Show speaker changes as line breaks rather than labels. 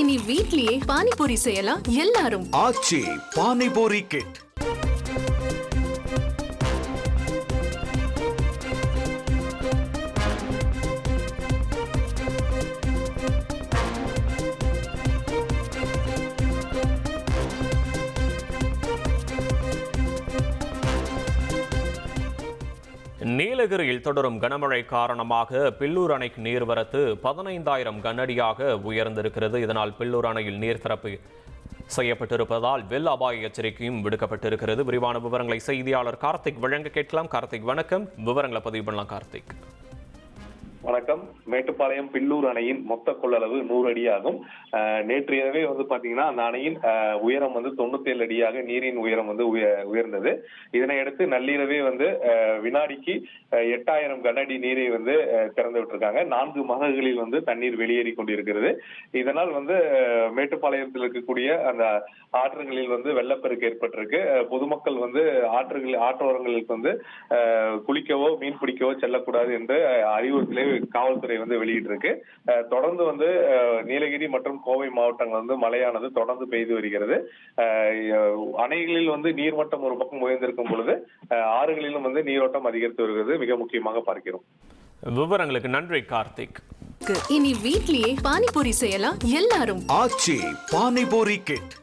இனி வீட்லயே பானிபூரி செய்யலாம் எல்லாரும்.
ஆச்சி பானிபூரி கிட்.
நீலகிரியில் தொடரும் கனமழை காரணமாக பில்லூர் அணைக்கு நீர்வரத்து 15,000 கனஅடியாக உயர்ந்திருக்கிறது. இதனால் பில்லூர் அணையில் நீர் திறப்பு செய்யப்பட்டிருப்பதால் வெள்ள அபாய எச்சரிக்கையும் விடுக்கப்பட்டிருக்கிறது. விரிவான விவரங்களை செய்தியாளர் கார்த்திக் வழங்க கேட்கலாம். கார்த்திக் வணக்கம், விவரங்களை பதிவு பண்ணலாம். கார்த்திக்
வணக்கம். மேட்டுப்பாளையம் பில்லூர் அணையின் மொத்த கொள்ளளவு 100 அடி ஆகும். நேற்று இரவே பாத்தீங்கன்னா அந்த அணையின் உயரம் 97 அடியாக நீரின் உயரம் உயர்ந்தது. இதனையடுத்து நள்ளிரவே வினாடிக்கு 8,000 கன அடி நீரை திறந்து விட்டிருக்காங்க. 4 மகங்களில் தண்ணீர் வெளியேறி கொண்டிருக்கிறது. இதனால் மேட்டுப்பாளையத்தில் இருக்கக்கூடிய அந்த ஆற்றுகளில் வெள்ளப்பெருக்கு ஏற்பட்டிருக்கு. பொதுமக்கள் ஆற்றோரங்களுக்கு குளிக்கவோ மீன் பிடிக்கவோ செல்லக்கூடாது என்று அறிவுறுத்தலை காவல்துறை வெளியிட்டிருக்கு. தொடர்ந்து நீலகிரி மற்றும் கோவை மாவட்டங்கள் மழையானது தொடர்ந்து பெய்து வருகிறது. அணைகளில் நீர்மட்டம் ஒரு பக்கம் உயர்ந்திருக்கும் பொழுது ஆறுகளிலும் நீரோட்டம் அதிகரித்து வருகிறது. மிக முக்கியமாக பார்க்கிறோம்.
விவரங்களுக்கு நன்றி கார்த்திக்.
இனி வீட்லயே பானிபூரி செய்யலாம் எல்லாரும்.
ஆச்சி பானிபூரி கிட்.